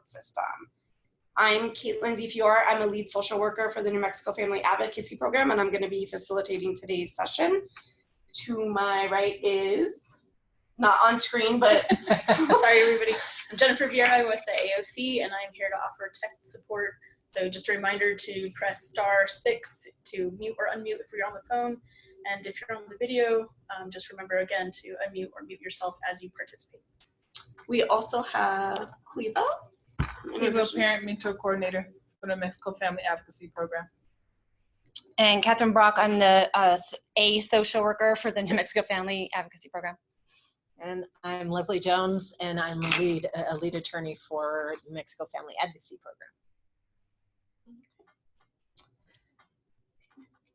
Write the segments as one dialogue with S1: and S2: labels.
S1: system. I'm Caitlin DeFiore. I'm a lead social worker for the New Mexico Family Advocacy Program, and I'm going to be facilitating today's session. To my right is, not on screen, but
S2: sorry everybody. I'm Jennifer Vieira with the AOC, and I'm here to offer tech support. So just a reminder to press *6 to mute or unmute if you're on the phone. And if you're on the video, just remember again to unmute or mute yourself as you participate.
S1: We also have Huiza.
S3: Huiza, Parent Mentor Coordinator for the New Mexico Family Advocacy Program.
S4: And Kathryn Brock, I'm the A social worker for the New Mexico Family Advocacy Program.
S5: And I'm Leslie Jones, and I'm a lead attorney for New Mexico Family Advocacy Program.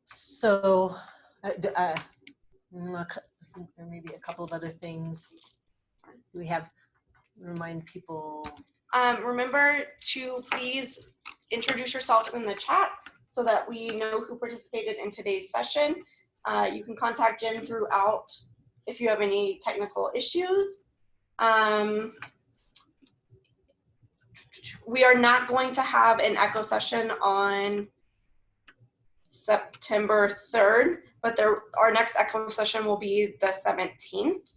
S5: So there may be a couple of other things we have. Remind people.
S1: Remember to please introduce yourselves in the chat so that we know who participated in today's session. You can contact Jen throughout if you have any technical issues. We are not going to have an echo session on September 3rd, but our next echo session will be the 17th.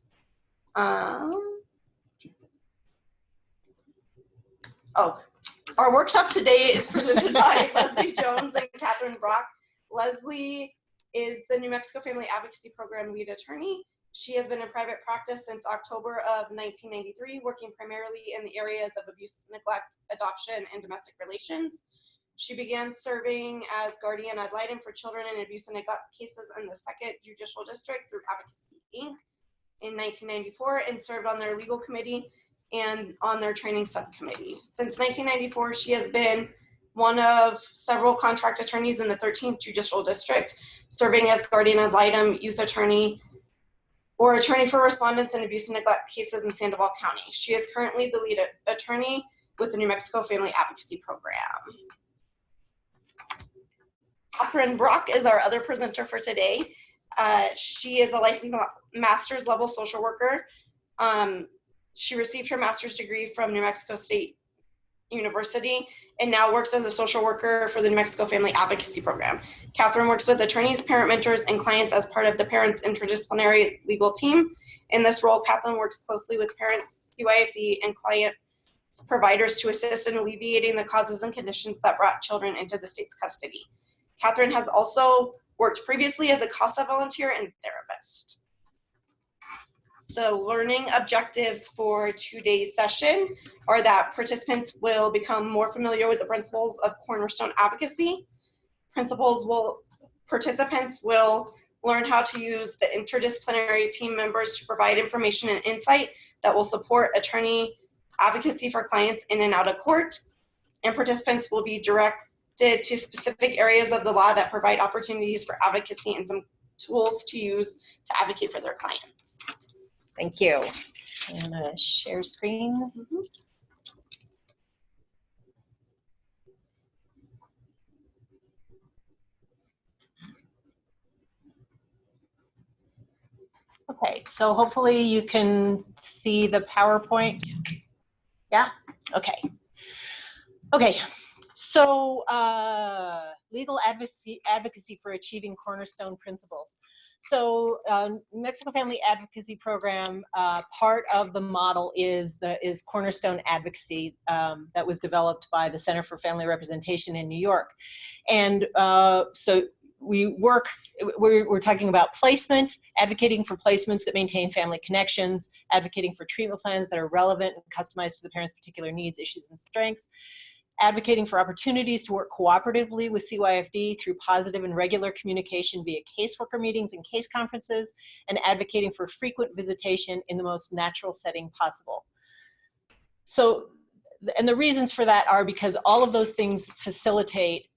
S1: Our workshop today is presented by Leslie Jones and Kathryn Brock. Leslie is the New Mexico Family Advocacy Program lead attorney. She has been in private practice since October of 1993, working primarily in the areas of abuse, neglect, adoption, and domestic relations. She began serving as guardian ad litem for children in abuse and neglect cases in the 2nd Judicial District through Advocacy, Inc. in 1994 and served on their legal committee and on their training subcommittee. Since 1994, she has been one of several contract attorneys in the 13th Judicial District, serving as guardian ad litem, youth attorney, or attorney for respondents in abuse and neglect cases in Sandoval County. She is currently the lead attorney with the New Mexico Family Advocacy Program. Kathryn Brock is our other presenter for today. She is a licensed master's level social worker. She received her master's degree from New Mexico State University and now works as a social worker for the New Mexico Family Advocacy Program. Kathryn works with attorneys, parent mentors, and clients as part of the parents' interdisciplinary legal team. In this role, Kathryn works closely with parents, CYFD, and client providers to assist in alleviating the causes and conditions that brought children into the state's custody. Kathryn has also worked previously as a CASA volunteer and therapist. The learning objectives for today's session are that participants will become more familiar with the principles of Cornerstone advocacy. Participants will learn how to use the interdisciplinary team members to provide information and insight that will support attorney advocacy for clients in and out of court. And participants will be directed to specific areas of the law that provide opportunities for advocacy and some tools to use to advocate for their clients.
S5: Thank you. I'm gonna share screen. Okay, so hopefully you can see the PowerPoint. Yeah, okay. Okay, so legal advocacy for achieving Cornerstone principles. So Mexico Family Advocacy Program, part of the model is Cornerstone Advocacy that was developed by the Center for Family Representation in New York. And so we're talking about placement, advocating for placements that maintain family connections, advocating for treatment plans that are relevant and customized to the parent's particular needs, issues, and strengths, advocating for opportunities to work cooperatively with CYFD through positive and regular communication via caseworker meetings and case conferences, and advocating for frequent visitation in the most natural setting possible. So, and the reasons for that are because all of those things facilitate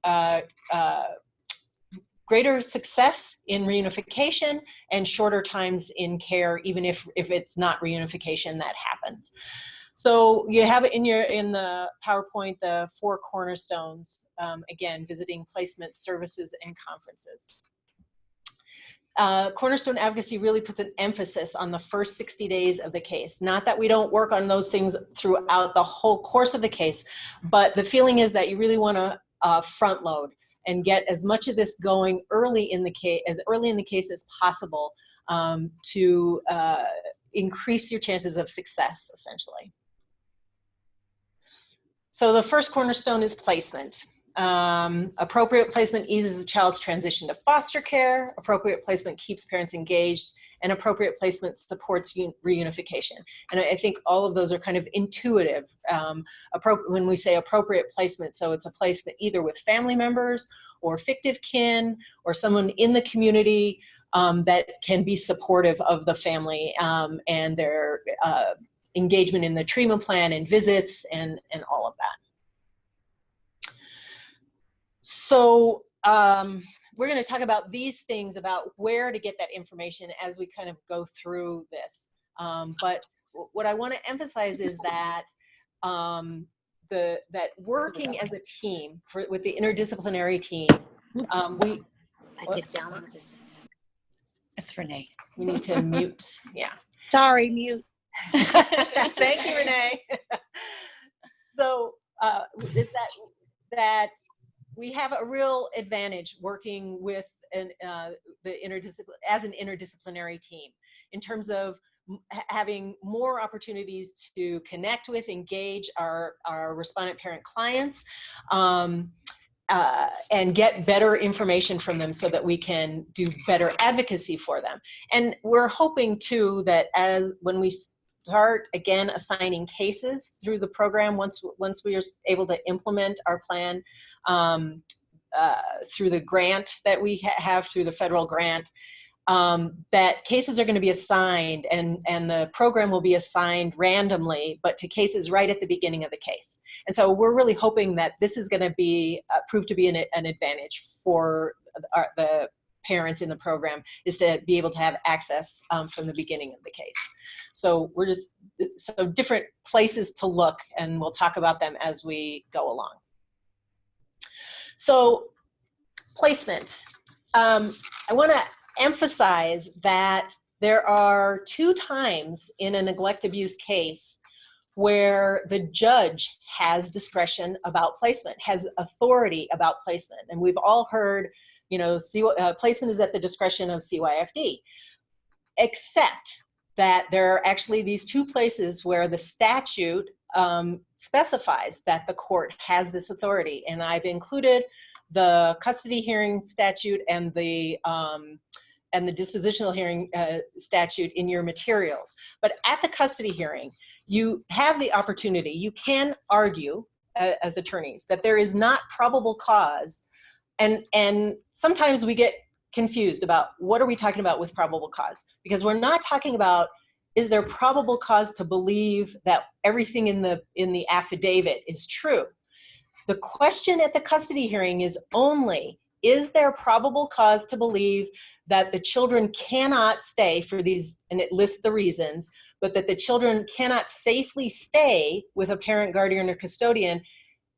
S5: greater success in reunification and shorter times in care, even if it's not reunification that happens. So you have it in the PowerPoint, the 4 cornerstones, again, visiting, placement, services, and conferences. Cornerstone Advocacy really puts an emphasis on the first 60 days of the case. Not that we don't work on those things throughout the whole course of the case, but the feeling is that you really want to front load and get as much of this going early in the case, as possible, to increase your chances of success, essentially. So the first cornerstone is placement. Appropriate placement eases the child's transition to foster care. Appropriate placement keeps parents engaged, and appropriate placement supports reunification. And I think all of those are kind of intuitive. When we say appropriate placement, so it's a placement either with family members or fictive kin or someone in the community that can be supportive of the family and their engagement in the treatment plan and visits and all of that. So we're going to talk about these things, about where to get that information as we kind of go through this. But what I want to emphasize is that that working as a team with the interdisciplinary team,
S6: get down with this.
S4: It's Renee.
S5: We need to mute. Yeah.
S6: Sorry, mute.
S5: Thank you, Renee. So is that we have a real advantage working with an interdisciplinary team in terms of having more opportunities to connect with, engage our respondent parent clients, and get better information from them so that we can do better advocacy for them. And we're hoping too that when we start again assigning cases through the program, once we are able to implement our plan through the grant that we have through the federal grant, that cases are going to be assigned and the program will be assigned randomly, but to cases right at the beginning of the case. And so we're really hoping that this is going to be prove to be an advantage for the parents in the program, is to be able to have access from the beginning of the case. So so different places to look, and we'll talk about them as we go along. So placement. I want to emphasize that there are 2 times in a neglect abuse case where the judge has discretion about placement, has authority about placement. And we've all heard, placement is at the discretion of CYFD, except that there are actually these 2 places where the statute specifies that the court has this authority. And I've included the custody hearing statute and the dispositional hearing statute in your materials. But at the custody hearing, you have the opportunity, you can argue as attorneys that there is not probable cause. And sometimes we get confused about what are we talking about with probable cause? Because we're not talking about, is there probable cause to believe that everything in the affidavit is true? The question at the custody hearing is only, is there probable cause to believe that the children cannot stay for these, and it lists the reasons, but that the children cannot safely stay with a parent, guardian, or custodian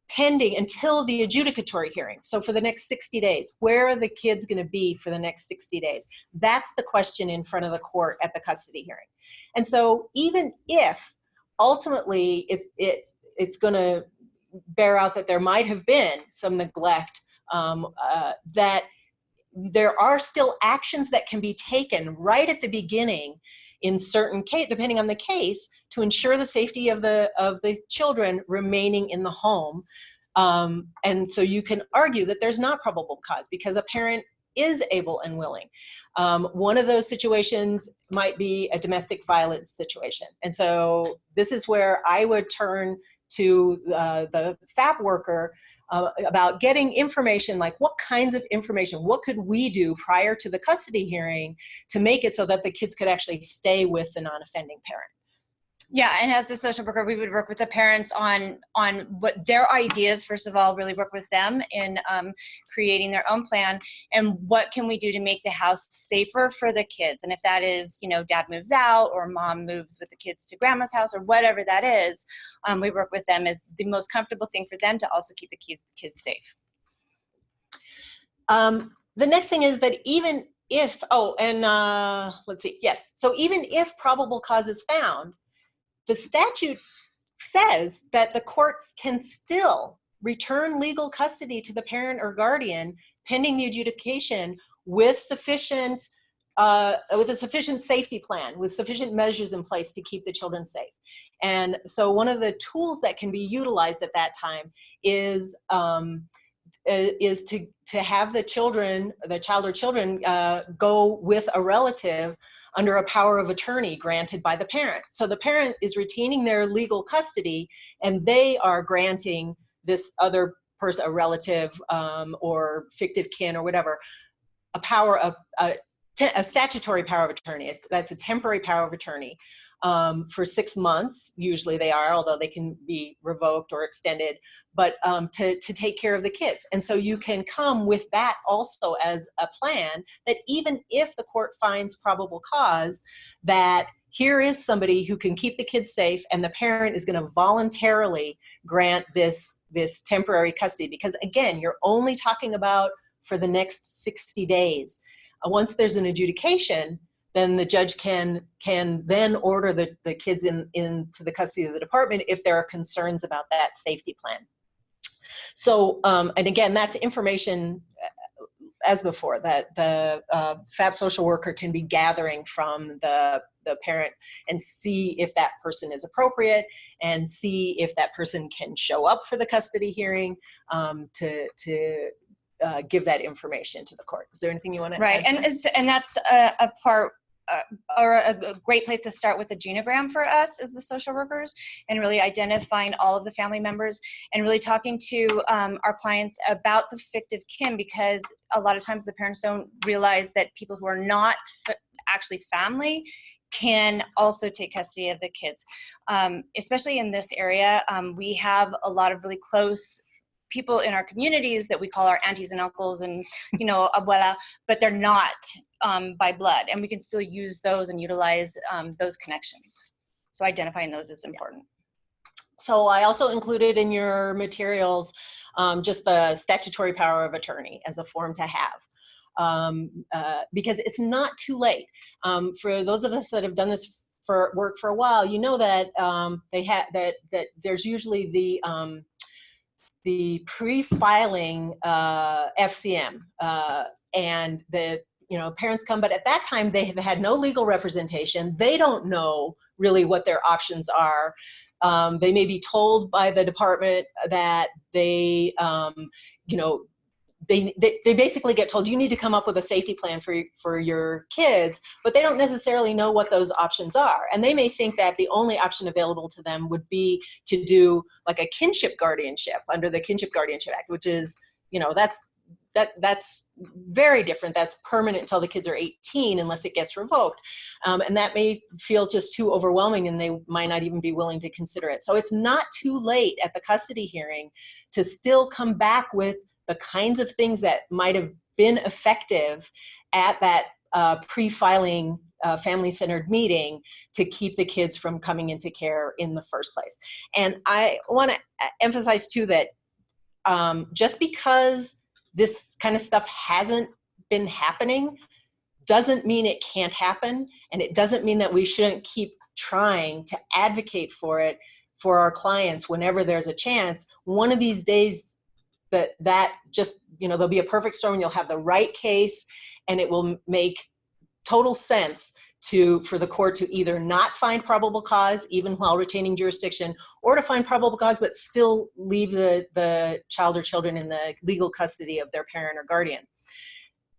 S5: pending until the adjudicatory hearing. So for the next 60 days, where are the kids going to be for the next 60 days? That's the question in front of the court at the custody hearing. And so even if ultimately it's going to bear out that there might have been some neglect, that there are still actions that can be taken right at the beginning in certain case, depending on the case, to ensure the safety of the children remaining in the home. And so you can argue that there's not probable cause because a parent is able and willing. One of those situations might be a domestic violence situation. And so this is where I would turn to the FAP worker about getting information, like what kinds of information, what could we do prior to the custody hearing to make it so that the kids could actually stay with the non-offending parent.
S4: Yeah, and as a social worker, we would work with the parents on what their ideas, first of all, really work with them in creating their own plan, and what can we do to make the house safer for the kids. And if that is, dad moves out or mom moves with the kids to grandma's house or whatever that is, we work with them as the most comfortable thing for them to also keep the kids safe.
S5: The next thing is that even if, let's see, yes. So even if probable cause is found, the statute says that the courts can still return legal custody to the parent or guardian pending the adjudication with a sufficient safety plan, with sufficient measures in place to keep the children safe. And so one of the tools that can be utilized at that time is to have the child or children go with a relative under a power of attorney granted by the parent. So the parent is retaining their legal custody, and they are granting this other person, a relative or fictive kin or whatever, a statutory power of attorney. That's a temporary power of attorney for 6 months. Usually they are, although they can be revoked or extended, but to take care of the kids. And so you can come with that also as a plan, that even if the court finds probable cause, that here is somebody who can keep the kids safe, and the parent is going to voluntarily grant this temporary custody. Because again, you're only talking about for the next 60 days. Once there's an adjudication, then the judge can then order the kids into the custody of the department if there are concerns about that safety plan. So, and again, that's information as before that the FAP social worker can be gathering from the parent and see if that person is appropriate, and see if that person can show up for the custody hearing to give that information to the court. Is there anything you want to
S4: Right,
S5: add?
S4: and that's a part or a great place to start with a genogram for us as the social workers, and really identifying all of the family members and really talking to our clients about the fictive kin, because a lot of times the parents don't realize that people who are not actually family can also take custody of the kids. Especially in this area, we have a lot of really close people in our communities that we call our aunties and uncles and, abuela, but they're not by blood, and we can still use those and utilize those connections. So identifying those is important.
S5: So I also included in your materials just the statutory power of attorney as a form to have, because it's not too late. For those of us that have done this work for a while, you know that that there's usually the pre-filing FCM, and the parents come, but at that time they have had no legal representation. They don't know really what their options are. They may be told by the department that they basically get told, you need to come up with a safety plan for your kids, but they don't necessarily know what those options are. And they may think that the only option available to them would be to do like a kinship guardianship under the Kinship Guardianship Act, which is, that's very different. That's permanent until the kids are 18 unless it gets revoked. And that may feel just too overwhelming, and they might not even be willing to consider it. So it's not too late at the custody hearing to still come back with the kinds of things that might have been effective at that pre-filing family-centered meeting to keep the kids from coming into care in the first place. And I want to emphasize too that just because this kind of stuff hasn't been happening doesn't mean it can't happen, and it doesn't mean that we shouldn't keep trying to advocate for it for our clients whenever there's a chance. One of these days, that just, there'll be a perfect storm, and you'll have the right case, and it will make total sense for the court to either not find probable cause even while retaining jurisdiction, or to find probable cause but still leave the child or children in the legal custody of their parent or guardian.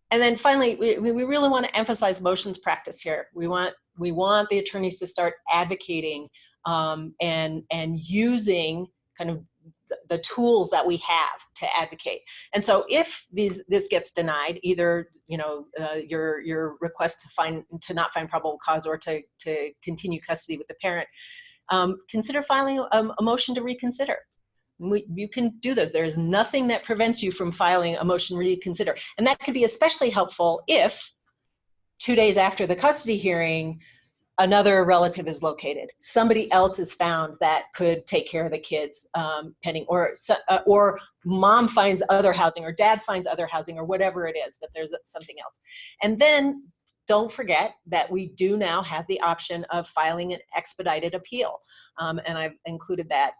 S5: And then finally, we really want to emphasize motions practice here. We want the attorneys to start advocating and using kind of the tools that we have to advocate. And so if this gets denied, either your request to not find probable cause or to continue custody with the parent, consider filing a motion to reconsider. You can do those. There is nothing that prevents you from filing a motion to reconsider. And that could be especially helpful if 2 days after the custody hearing, another relative is located. Somebody else is found that could take care of the kids, pending, or mom finds other housing, or dad finds other housing, or whatever it is, that there's something else. And then don't forget that we do now have the option of filing an expedited appeal. And I've included that,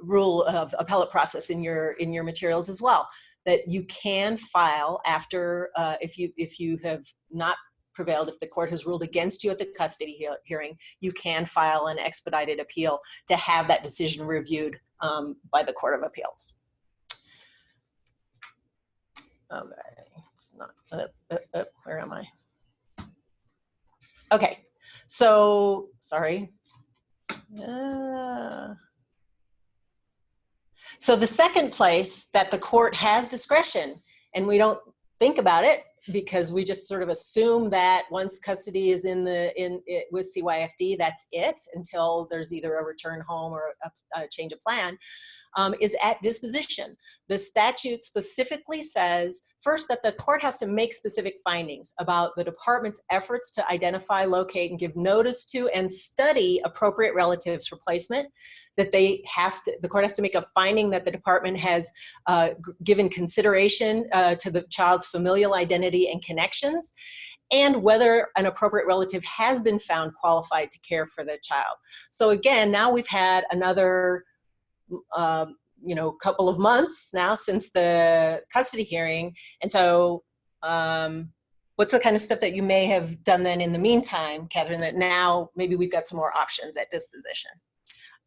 S5: rule of appellate process in your materials as well, that you can file after, if you have not prevailed, if the court has ruled against you at the custody hearing, you can file an expedited appeal to have that decision reviewed by the Court of Appeals. Okay, it's not, where am I? Okay, so, sorry. So the second place that the court has discretion, and we don't think about it because we just sort of assume that once custody is with CYFD, that's it until there's either a return home or a change of plan, is at disposition. The statute specifically says, first, that the court has to make specific findings about the department's efforts to identify, locate, and give notice to and study appropriate relatives for placement, that the court has to make a finding that the department has given consideration to the child's familial identity and connections, and whether an appropriate relative has been found qualified to care for the child. So again, now we've had another couple of months now since the custody hearing. And so what's the kind of stuff that you may have done then in the meantime, Kathryn, that now maybe we've got some more options at disposition?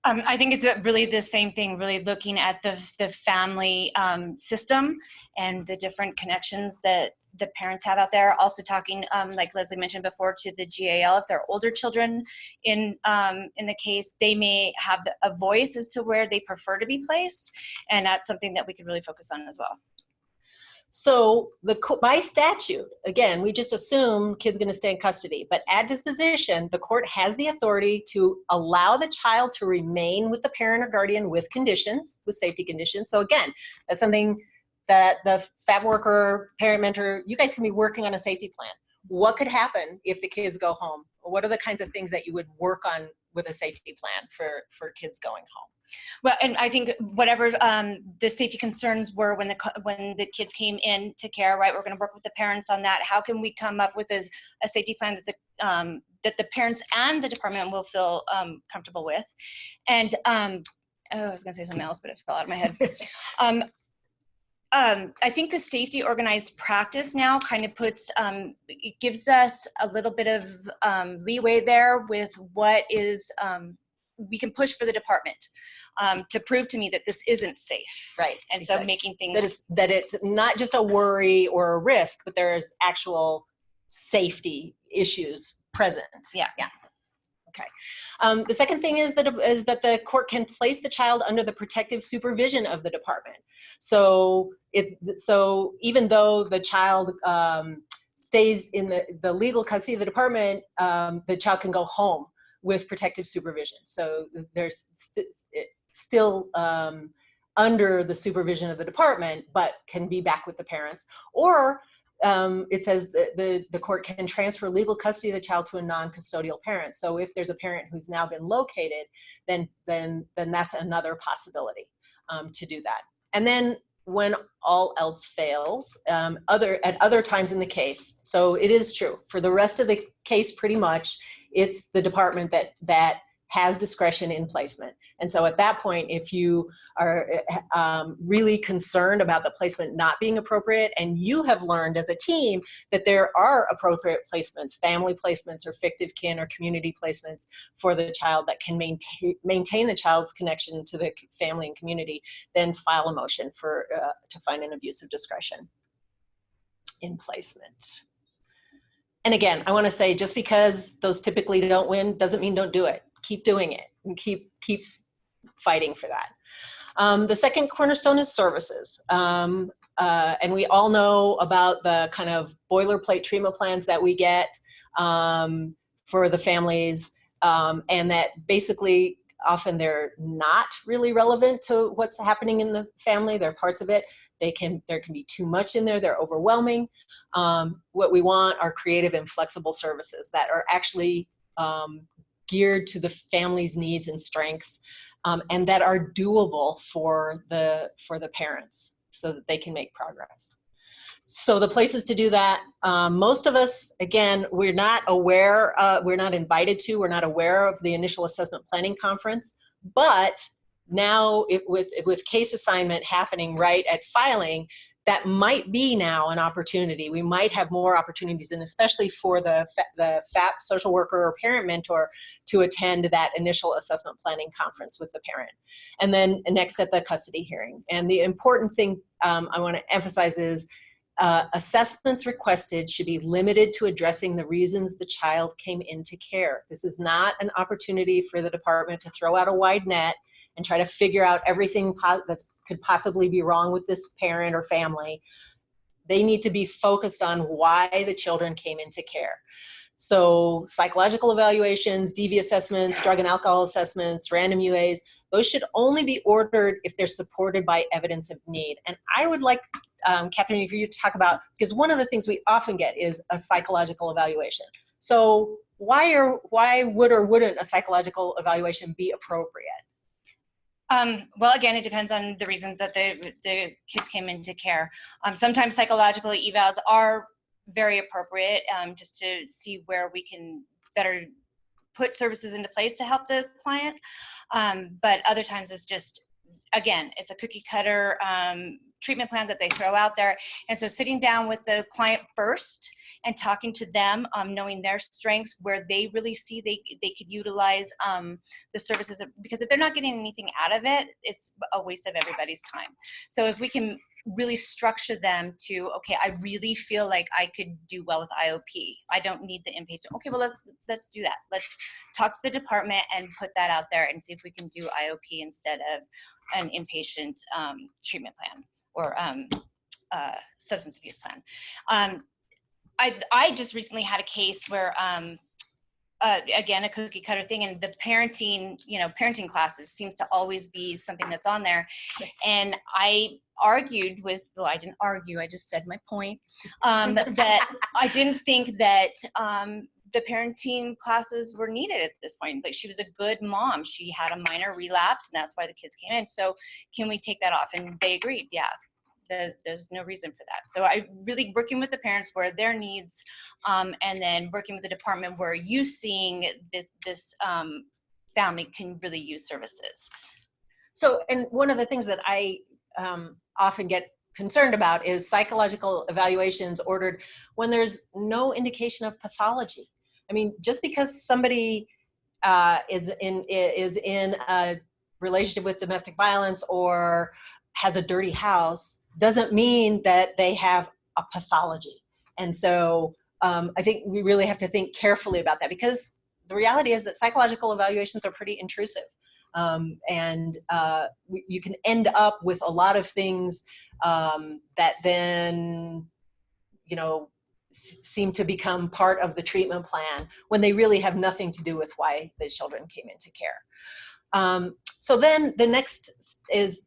S4: I think it's really the same thing, really looking at the family system and the different connections that the parents have out there. Also talking, like Leslie mentioned before, to the GAL. If there are older children in the case, they may have a voice as to where they prefer to be placed. And that's something that we could really focus on as well.
S5: So by statute, again, we just assume kid's going to stay in custody, but at disposition, the court has the authority to allow the child to remain with the parent or guardian with conditions, with safety conditions. So again, that's something that the FAP worker, parent mentor, you guys can be working on a safety plan. What could happen if the kids go home? What are the kinds of things that you would work on with a safety plan for kids going home?
S4: Well, and I think whatever the safety concerns were when the kids came in to care, right, we're going to work with the parents on that. How can we come up with a safety plan that the parents and the department will feel comfortable with? And I was going to say something else, but it fell out of my head. I think the safety organized practice now kind of it gives us a little bit of leeway there with what is, we can push for the department to prove to me that this isn't safe.
S5: Right.
S4: And
S5: exactly.
S4: So making things.
S5: That it's not just a worry or a risk, but there's actual safety issues present.
S4: Yeah.
S5: Yeah. Okay. The second thing is that the court can place the child under the protective supervision of the department. So even though the child stays in the legal custody of the department, the child can go home with protective supervision. So there's still under the supervision of the department, but can be back with the parents. Or it says that the court can transfer legal custody of the child to a non-custodial parent. So if there's a parent who's now been located, then that's another possibility to do that. And then when all else fails, at other times in the case, so it is true, for the rest of the case pretty much, it's the department that has discretion in placement. And so at that point, if you are really concerned about the placement not being appropriate, and you have learned as a team that there are appropriate placements, family placements or fictive kin or community placements for the child that can maintain the child's connection to the family and community, then file a motion to find an abuse of discretion in placement. And again, I want to say, just because those typically don't win doesn't mean don't do it. Keep doing it and keep fighting for that. The second cornerstone is services. And we all know about the kind of boilerplate treatment plans that we get for the families, and that basically often they're not really relevant to what's happening in the family. They're parts of it. There can be too much in there. They're overwhelming. What we want are creative and flexible services that are actually geared to the family's needs and strengths, and that are doable for the parents so that they can make progress. So the places to do that, most of us, again, we're not aware, we're not invited to, we're not aware of the initial assessment planning conference, but now with case assignment happening right at filing, that might be now an opportunity. We might have more opportunities, and especially for the FAP social worker or parent mentor to attend that initial assessment planning conference with the parent. And then next at the custody hearing. And the important thing I want to emphasize is assessments requested should be limited to addressing the reasons the child came into care. This is not an opportunity for the department to throw out a wide net and try to figure out everything that could possibly be wrong with this parent or family. They need to be focused on why the children came into care. So psychological evaluations, DV assessments, drug and alcohol assessments, random UAs, those should only be ordered if they're supported by evidence of need. And I would like, Kathryn, for you to talk about, because one of the things we often get is a psychological evaluation. So why would or wouldn't a psychological evaluation be appropriate?
S4: Well, again, it depends on the reasons that the kids came into care. Sometimes psychological evals are very appropriate, just to see where we can better put services into place to help the client. But other times it's just, again, it's a cookie cutter treatment plan that they throw out there. And so sitting down with the client first and talking to them, knowing their strengths, where they really see they could utilize the services, because if they're not getting anything out of it, it's a waste of everybody's time. So if we can really structure them to, okay, I really feel like I could do well with IOP. I don't need the inpatient. Okay, well, let's do that. Let's talk to the department and put that out there and see if we can do IOP instead of an inpatient treatment plan or substance abuse plan. I just recently had a case where, again, a cookie cutter thing, and the parenting classes seems to always be something that's on there. And I argued with, well, I didn't argue, I just said my point, that I didn't think that the parenting classes were needed at this point. Like, she was a good mom. She had a minor relapse, and that's why the kids came in. So can we take that off? And they agreed, yeah. There's no reason for that. So I really working with the parents where their needs, and then working with the department where you seeing this family can really use services.
S5: So, and one of the things that I often get concerned about is psychological evaluations ordered when there's no indication of pathology. I mean, just because somebody is in a relationship with domestic violence or has a dirty house doesn't mean that they have a pathology. And so I think we really have to think carefully about that, because the reality is that psychological evaluations are pretty intrusive. And you can end up with a lot of things that then, seem to become part of the treatment plan when they really have nothing to do with why the children came into care. So then the next is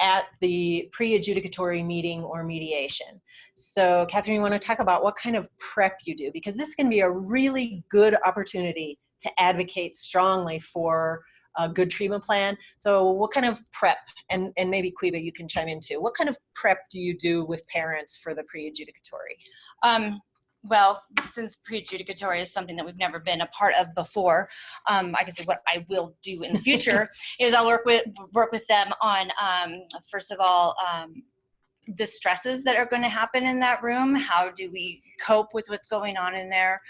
S5: at the pre-adjudicatory meeting or mediation. So Kathryn, you want to talk about what kind of prep you do? Because this can be a really good opportunity to advocate strongly for a good treatment plan. So what kind of prep, and maybe Quiba, you can chime in too, what kind of prep do you do with parents for the pre-adjudicatory?
S4: Well, since pre-adjudicatory is something that we've never been a part of before, I can say what I will do in the future is I'll work with them on, first of all, the stresses that are going to happen in that room. How do we cope with what's going on in there?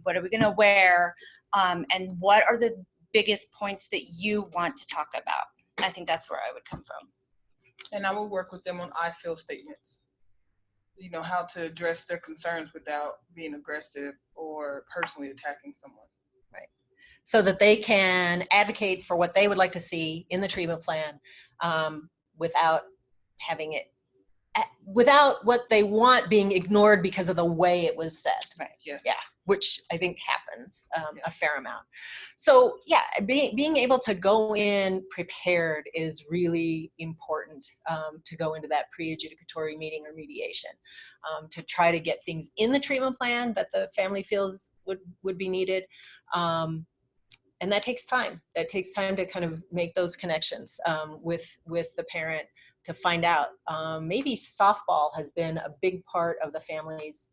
S4: What are we going to wear? And what are the biggest points that you want to talk about? I think that's where I would come from.
S3: And I will work with them on I feel statements. How to address their concerns without being aggressive or personally attacking someone.
S5: Right. So that they can advocate for what they would like to see in the treatment plan, without having it, without what they want being ignored because of the way it was said.
S3: Right. Yes.
S5: Yeah. which I think happens a fair amount. So yeah, being able to go in prepared is really important to go into that pre-adjudicatory meeting or mediation, to try to get things in the treatment plan that the family feels would be needed. And that takes time. That takes time to kind of make those connections with the parent to find out. Maybe softball has been a big part of the family's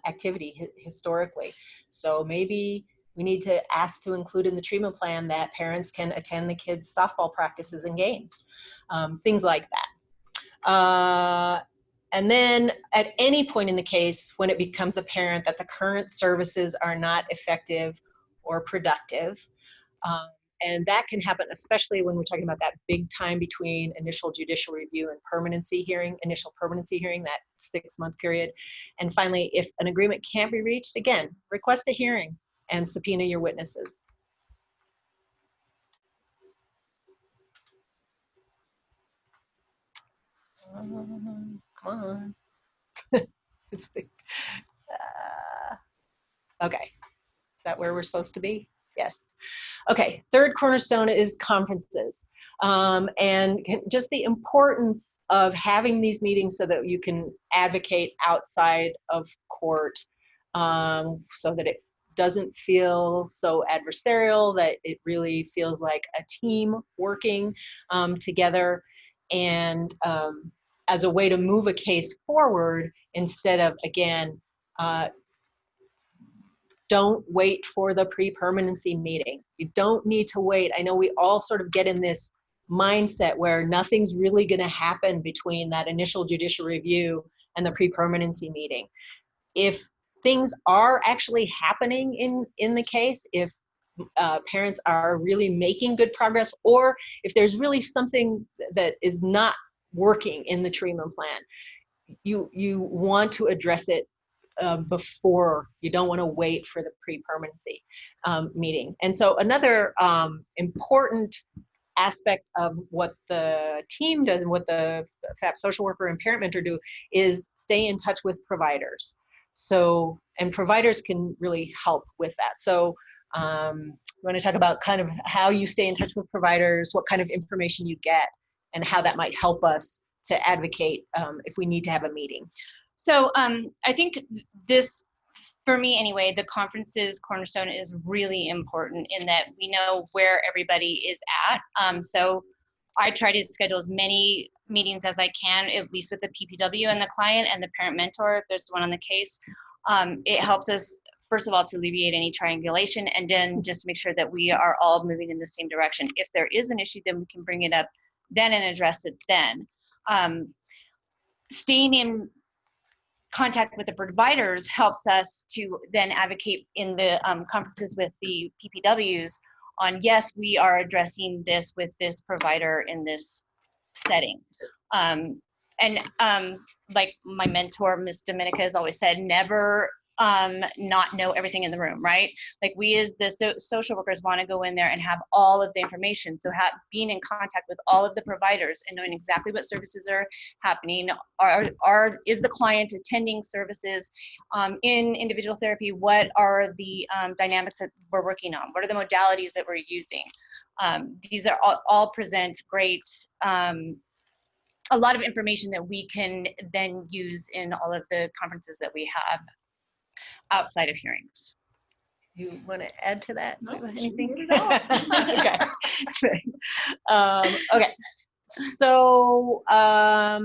S5: activity historically. So maybe we need to ask to include in the treatment plan that parents can attend the kids' softball practices and games, things like that. And then at any point in the case, when it becomes apparent that the current services are not effective or productive, and that can happen, especially when we're talking about that big time between initial judicial review and initial permanency hearing, that 6-month period. And finally, if an agreement can't be reached, again, request a hearing and subpoena your witnesses. Come on. Okay, is that where we're supposed to be? Yes. Okay, third cornerstone is conferences. And just the importance of having these meetings so that you can advocate outside of court, so that it doesn't feel so adversarial, that it really feels like a team working together, and as a way to move a case forward instead of, again, don't wait for the pre-permanency meeting. You don't need to wait. I know we all sort of get in this mindset where nothing's really going to happen between that initial judicial review and the pre-permanency meeting. If things are actually happening in the case, if parents are really making good progress, or if there's really something that is not working in the treatment plan, you want to address it before. You don't want to wait for the pre-permanency meeting. And so another important aspect of what the team does and what the FAP social worker and parent mentor do is stay in touch with providers. So, and providers can really help with that. So we want to talk about kind of how you stay in touch with providers, what kind of information you get, and how that might help us to advocate if we need to have a meeting.
S4: So I think this, for me anyway, the conferences Cornerstone is really important in that we know where everybody is at. So I try to schedule as many meetings as I can, at least with the PPW and the client and the parent mentor, if there's one on the case. It helps us, first of all, to alleviate any triangulation, and then just make sure that we are all moving in the same direction. If there is an issue, then we can bring it up then and address it then. Staying in contact with the providers helps us to then advocate in the conferences with the PPWs on, yes, we are addressing this with this provider in this setting. Like my mentor, Ms. Dominica, has always said, never not know everything in the room, right? Like we as the social workers want to go in there and have all of the information. So being in contact with all of the providers and knowing exactly what services are happening. Is the client attending services in individual therapy? What are the dynamics that we're working on? What are the modalities that we're using? These are all present great, a lot of information that we can then use in all of the conferences that we have outside of hearings.
S5: You want to add to that?
S1: No,
S5: Anything?
S1: okay.
S5: Okay. So I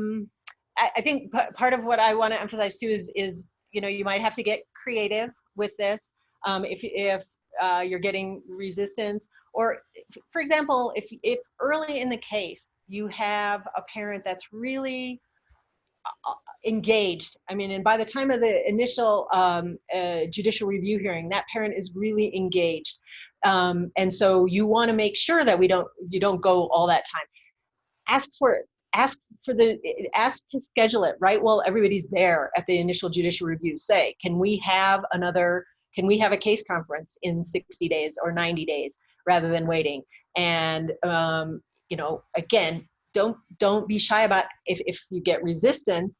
S5: think part of what I want to emphasize too is you might have to get creative with this if you're getting resistance, or for example, if early in the case you have a parent that's really engaged. I mean, and by the time of the initial judicial review hearing, that parent is really engaged. And so you want to make sure that you don't go all that time. Ask to schedule it right while everybody's there at the initial judicial review. Say, can we have a case conference in 60 days or 90 days rather than waiting? And again, don't be shy about if you get resistance,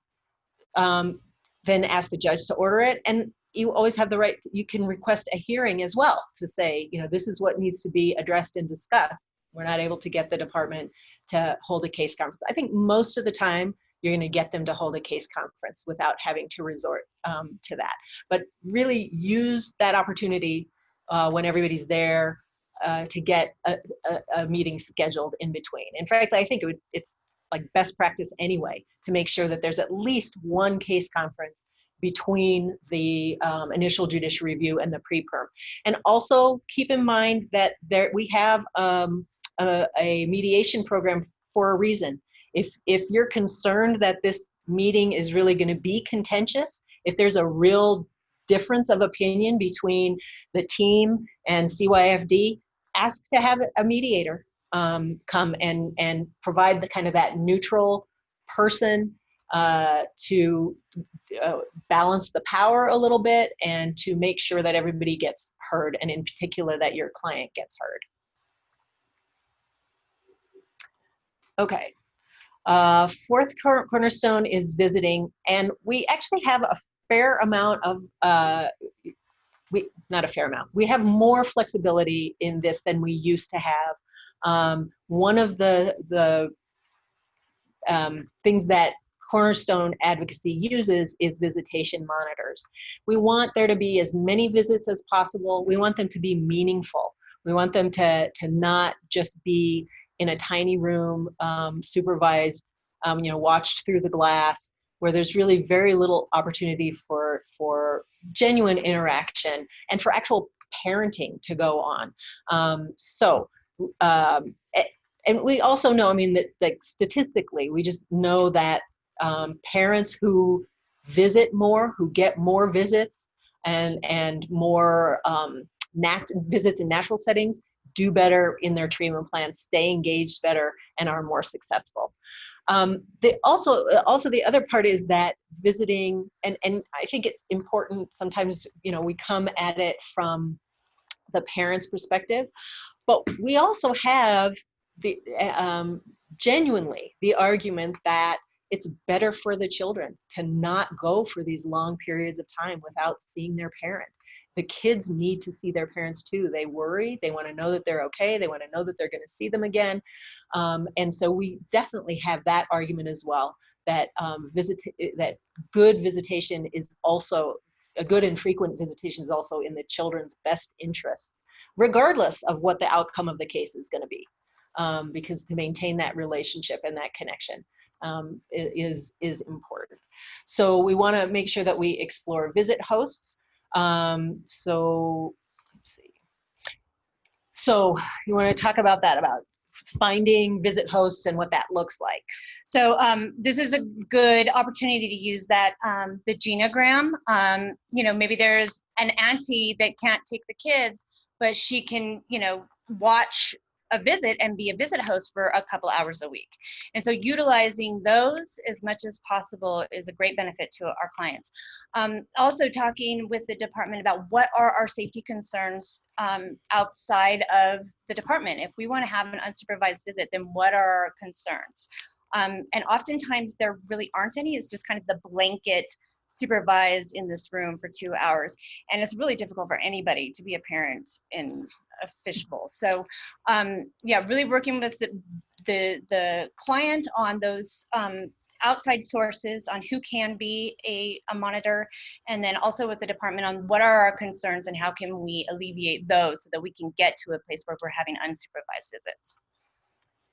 S5: then ask the judge to order it. And you always have the right, you can request a hearing as well to say, you know, this is what needs to be addressed and discussed. We're not able to get the department to hold a case conference. I think most of the time you're going to get them to hold a case conference without having to resort to that. But really use that opportunity when everybody's there to get a meeting scheduled in between. And frankly, I think it's like best practice anyway to make sure that there's at least one case conference between the initial judicial review and the pre-perm. And also keep in mind that we have a mediation program for a reason. If you're concerned that this meeting is really going to be contentious, if there's a real difference of opinion between the team and CYFD, ask to have a mediator come and provide the kind of that neutral person to balance the power a little bit and to make sure that everybody gets heard, and in particular that your client gets heard. Okay. Fourth cornerstone is visiting, and we actually have a fair amount of, not a fair amount, we have more flexibility in this than we used to have. One of the things that Cornerstone Advocacy uses is visitation monitors. We want there to be as many visits as possible. We want them to be meaningful. We want them to not just be in a tiny room, supervised, you know, watched through the glass, where there's really very little opportunity for genuine interaction and for actual parenting to go on. And we also know, I mean, that like statistically, we just know that parents who visit more, who get more visits and more visits in natural settings, do better in their treatment plans, stay engaged better, and are more successful. Also the other part is that visiting, and I think it's important sometimes, you know, we come at it from the parent's perspective, but we also have the genuinely the argument that it's better for the children to not go for these long periods of time without seeing their parent. The kids need to see their parents too. They worry, they want to know that they're okay, they want to know that they're going to see them again. And so we definitely have that argument as well, that that good visitation is also, a good and frequent visitation is also in the children's best interest, regardless of what the outcome of the case is going to be, because to maintain that relationship and that connection is important. So we want to make sure that we explore visit hosts. So let's see. So you want to talk about that, about finding visit hosts and what that looks like?
S4: So this is a good opportunity to use that, the genogram. You know, maybe there's an auntie that can't take the kids, but she can, you know, watch a visit and be a visit host for a couple hours a week. And so utilizing those as much as possible is a great benefit to our clients. Also talking with the department about what are our safety concerns outside of the department. If we want to have an unsupervised visit, then what are our concerns? And oftentimes there really aren't any. It's just kind of the blanket supervised in this room for 2 hours. And it's really difficult for anybody to be a parent in a fishbowl. So yeah, really working with the client on those outside sources on who can be a monitor, and then also with the department on what are our concerns and how can we alleviate those so that we can get to a place where we're having unsupervised visits.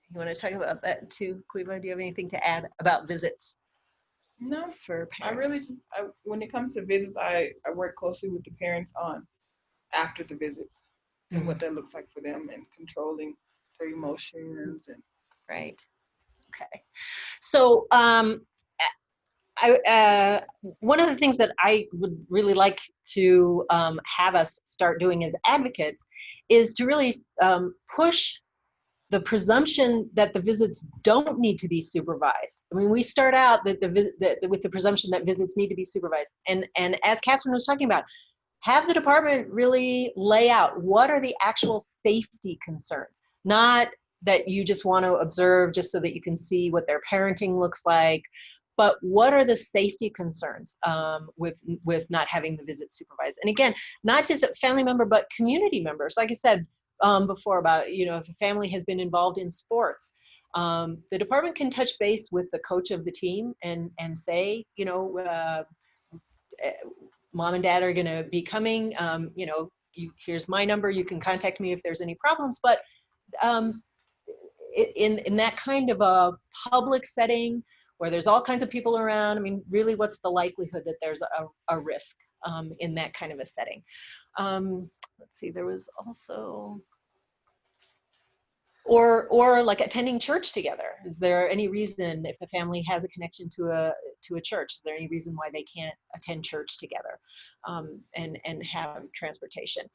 S5: You want to talk about that too, Quiva? Do you have anything to add about visits?
S3: No,
S5: for parents?
S3: When it comes to visits, I work closely with the parents on after the visits and what that looks like for them, and controlling their emotions. And
S5: right. Okay. So one of the things that I would really like to have us start doing as advocates is to really push the presumption that the visits don't need to be supervised. I mean, we start out with the presumption that visits need to be supervised. And as Kathryn was talking about, have the department really lay out what are the actual safety concerns, not that you just want to observe just so that you can see what their parenting looks like, but what are the safety concerns with not having the visit supervised? And again, not just a family member, but community members. Like I said before about, if a family has been involved in sports, the department can touch base with the coach of the team and say, mom and dad are going to be coming. Here's my number. You can contact me if there's any problems. But in that kind of a public setting where there's all kinds of people around, I mean, really, what's the likelihood that there's a risk in that kind of a setting? Let's see, there was also, or like attending church together. Is there any reason, if the family has a connection to a church, is there any reason why they can't attend church together and have transportation?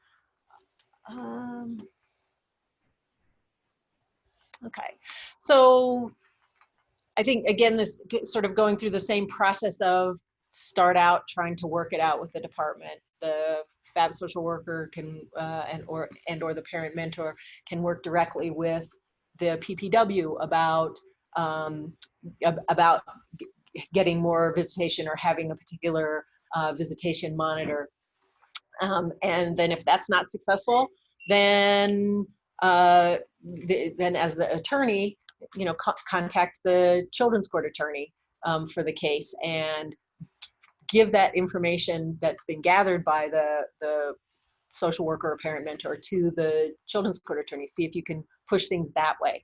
S5: Okay, so I think, again, this sort of going through the same process of start out trying to work it out with the department. The FAB social worker can or the parent mentor can work directly with the PPW about getting more visitation or having a particular visitation monitor. And then if that's not successful, then as the attorney, contact the children's court attorney for the case and give that information that's been gathered by the social worker or parent mentor to the children's court attorney. See if you can push things that way.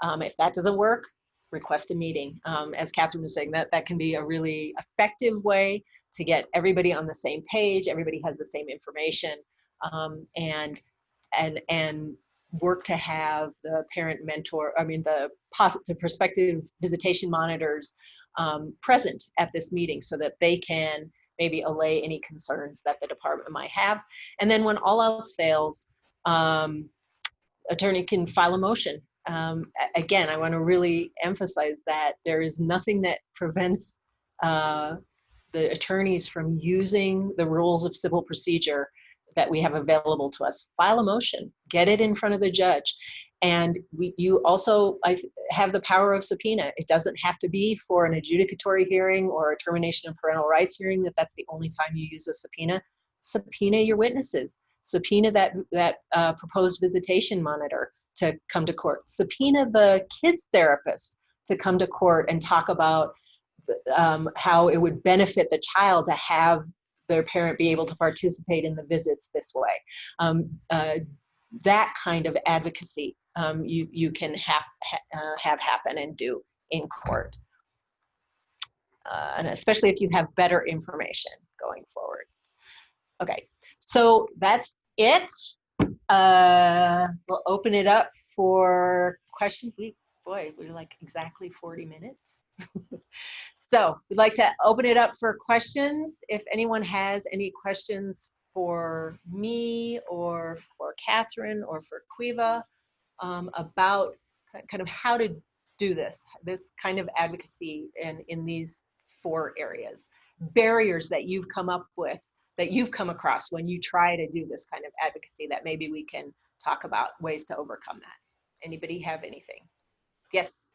S5: If that doesn't work, request a meeting. As Kathryn was saying, that can be a really effective way to get everybody on the same page. Everybody has the same information, and work to have the parent mentor, the prospective visitation monitors present at this meeting so that they can maybe allay any concerns that the department might have. And then when all else fails, attorney can file a motion. Again, I want to really emphasize that there is nothing that prevents the attorneys from using the rules of civil procedure that we have available to us. File a motion, get it in front of the judge. And you also have the power of subpoena. It doesn't have to be for an adjudicatory hearing or a termination of parental rights hearing that's the only time you use a subpoena. Subpoena your witnesses. Subpoena that proposed visitation monitor to come to court. Subpoena the kids therapist to come to court and talk about how it would benefit the child to have their parent be able to participate in the visits this way. That kind of advocacy you can have happen and do in court. And especially if you have better information going forward. Okay, so that's it. We'll open it up for questions. We're like exactly 40 minutes. So we'd like to open it up for questions. If anyone has any questions for me or for Kathryn or for Quiva about kind of how to do this kind of advocacy in these 4 areas. Barriers that you've come up with, that you've come across when you try to do this kind of advocacy that maybe we can talk about ways to overcome that. Anybody have anything? Yes.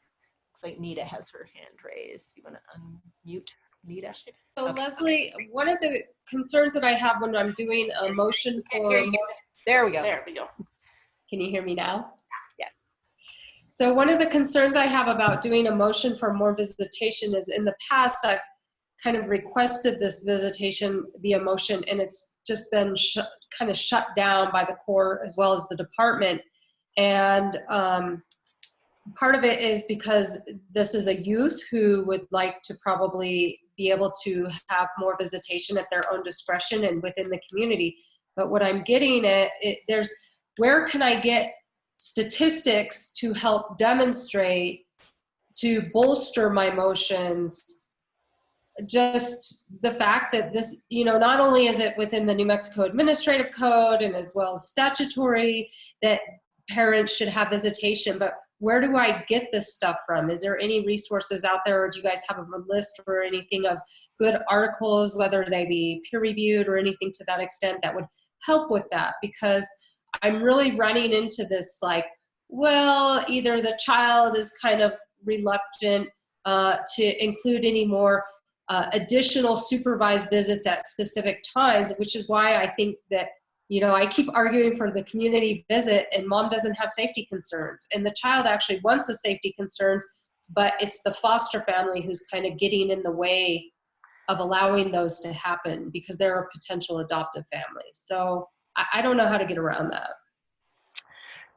S5: Looks like Nita has her hand raised. You want to unmute Nita?
S7: So
S5: Okay.
S7: Leslie, one of the concerns that I have when I'm doing a motion for,
S5: There we go.
S1: There we go.
S7: can you hear me now?
S5: Yes.
S7: So one of the concerns I have about doing a motion for more visitation is in the past I've kind of requested this visitation via motion and it's just been kind of shut down by the court as well as the department. And part of it is because this is a youth who would like to probably be able to have more visitation at their own discretion and within the community. But what I'm getting at, where can I get statistics to help demonstrate, to bolster my motions? Just the fact that this, not only is it within the New Mexico Administrative Code and as well as statutory that parents should have visitation, but where do I get this stuff from? Is there any resources out there, or do you guys have a list or anything of good articles, whether they be peer-reviewed or anything to that extent that would help with that? Because I'm really running into this like, well, either the child is kind of reluctant to include any more additional supervised visits at specific times, which is why I think that, you know, I keep arguing for the community visit and mom doesn't have safety concerns. And the child actually wants the safety concerns, but it's the foster family who's kind of getting in the way of allowing those to happen because there are potential adoptive families. So I don't know how to get around that.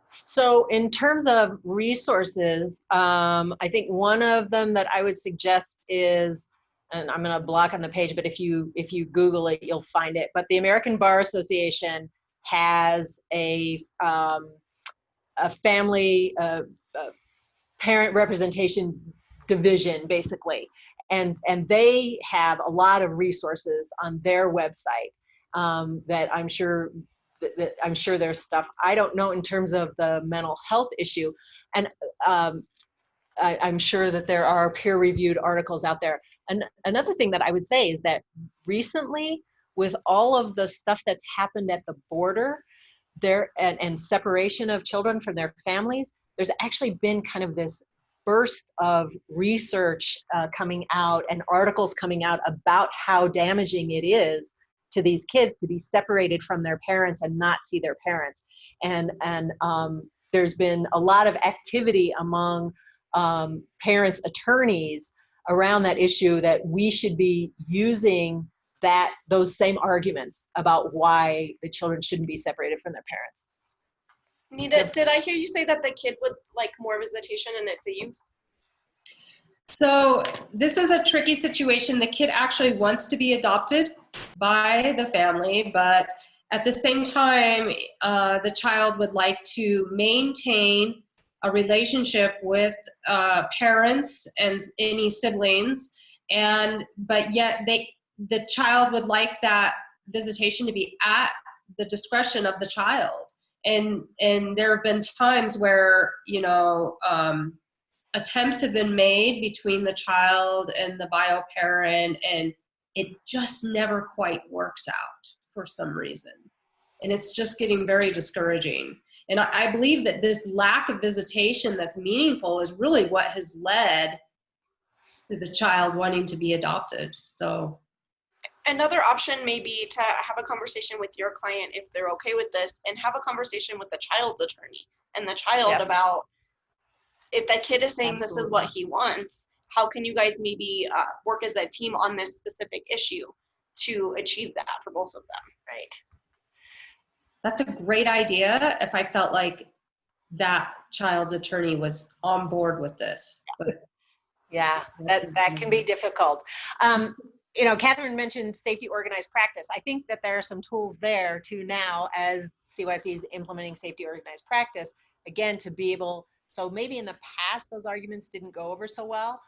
S5: So in terms of resources, I think one of them that I would suggest is, and I'm going to block on the page, but if you Google it, you'll find it. But the American Bar Association has a family parent representation division, basically, and they have a lot of resources on their website that I'm sure there's stuff. I don't know in terms of the mental health issue, and I'm sure that there are peer-reviewed articles out there. And another thing that I would say is that recently, with all of the stuff that's happened at the border, and separation of children from their families, there's actually been kind of this burst of research coming out and articles coming out about how damaging it is to these kids to be separated from their parents and not see their parents. And there's been a lot of activity among parents' attorneys around that issue, that we should be using those same arguments about why the children shouldn't be separated from their parents.
S1: Nita, did I hear you say that the kid would like more visitation and it's a youth?
S7: So this is a tricky situation. The kid actually wants to be adopted by the family, but at the same time, the child would like to maintain a relationship with parents and any siblings, but yet the child would like that visitation to be at the discretion of the child. And there have been times where, you know, attempts have been made between the child and the bio parent, and it just never quite works out for some reason. And it's just getting very discouraging. And I believe that this lack of visitation that's meaningful is really what has led to the child wanting to be adopted. So
S1: another option may be to have a conversation with your client if they're okay with this, and have a conversation with the child's attorney and the child about if that kid is saying this is what he wants, how can you guys maybe work as a team on this specific issue to achieve that for both of them, right?
S7: That's a great idea if I felt like that child's attorney was on board with this. But
S5: yeah, that can be difficult. You know, Kathryn mentioned safety organized practice. I think that there are some tools there too now, as CYFD is implementing safety organized practice, again, to be able, so maybe in the past those arguments didn't go over so well.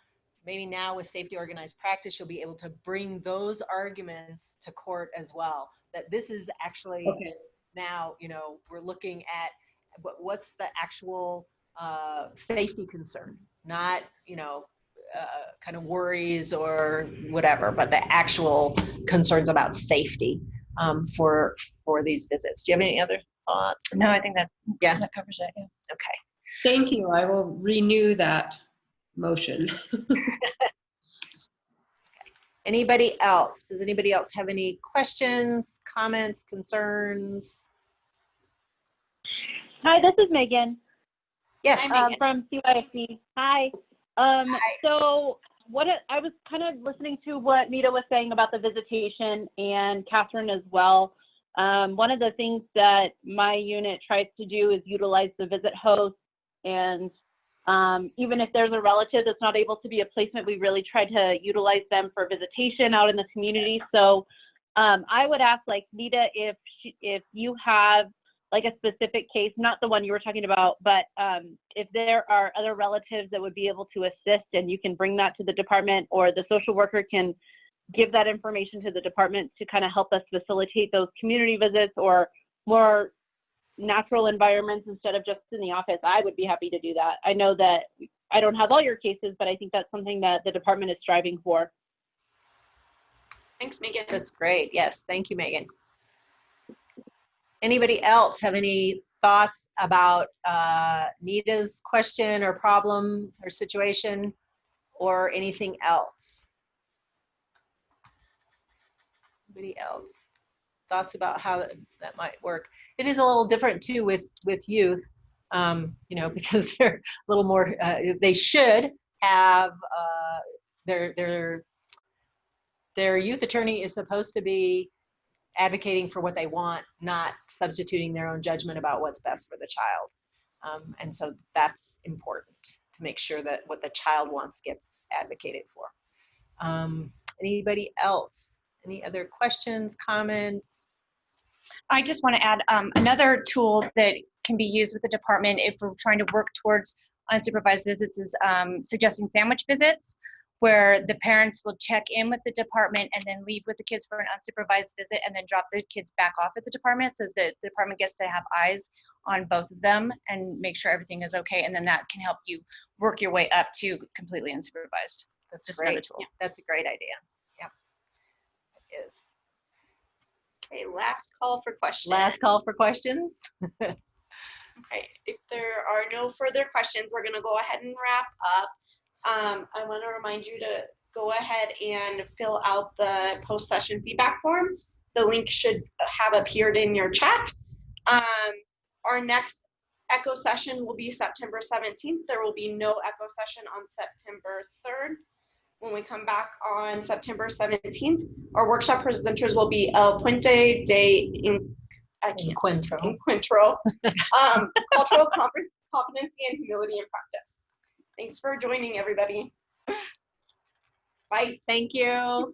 S5: Maybe now with safety organized practice, you'll be able to bring those arguments to court as well. That this is actually now, you know, we're looking at what's the actual safety concern, not, you know, kind of worries or whatever, but the actual concerns about safety for these visits. Do you have any other thoughts?
S4: No, I think that covers it. Yeah.
S5: Okay.
S7: thank you. I will renew that motion.
S5: Anybody else? Does anybody else have any questions, comments, concerns?
S8: Hi, this is Megan.
S5: Yes.
S8: From CYFD. Hi. So I was kind of listening to what Nita was saying about the visitation, and Kathryn as well. One of the things that my unit tries to do is utilize the visit host, and even if there's a relative that's not able to be a placement, we really try to utilize them for visitation out in the community. So I would ask, like, Nita, if you have like a specific case, not the one you were talking about, but if there are other relatives that would be able to assist, and you can bring that to the department, or the social worker can give that information to the department to kind of help us facilitate those community visits or more natural environments instead of just in the office, I would be happy to do that. I know that I don't have all your cases, but I think that's something that the department is striving for.
S1: Thanks, Megan.
S5: That's great. Yes, thank you, Megan. Anybody else have any thoughts about Nita's question or problem or situation? or anything else? Anybody else? Thoughts about how that might work? It is a little different too with youth, you know, because they're a little more, they should have, their youth attorney is supposed to be advocating for what they want, not substituting their own judgment about what's best for the child. And so that's important to make sure that what the child wants gets advocated for. Anybody else? Any other questions, comments?
S4: I just want to add another tool that can be used with the department if we're trying to work towards unsupervised visits is suggesting sandwich visits, where the parents will check in with the department and then leave with the kids for an unsupervised visit and then drop the kids back off at the department, so the department gets to have eyes on both of them and make sure everything is okay, and then that can help you work your way up to completely unsupervised. That's just another tool.
S5: Yeah, that's a great idea. Yeah, it is.
S1: Okay, last call for questions.
S5: Last call for questions.
S1: Okay, if there are no further questions, we're gonna go ahead and wrap up. I want to remind you to go ahead and fill out the post-session feedback form. The link should have appeared in your chat. Our next ECHO session will be September 17th. There will be no ECHO session on September 3rd. When we come back on September 17th, our workshop presenters will be El Puente de Encuentro, Cultural Competency and Humility in Practice. Thanks for joining, everybody. Bye.
S5: Thank you.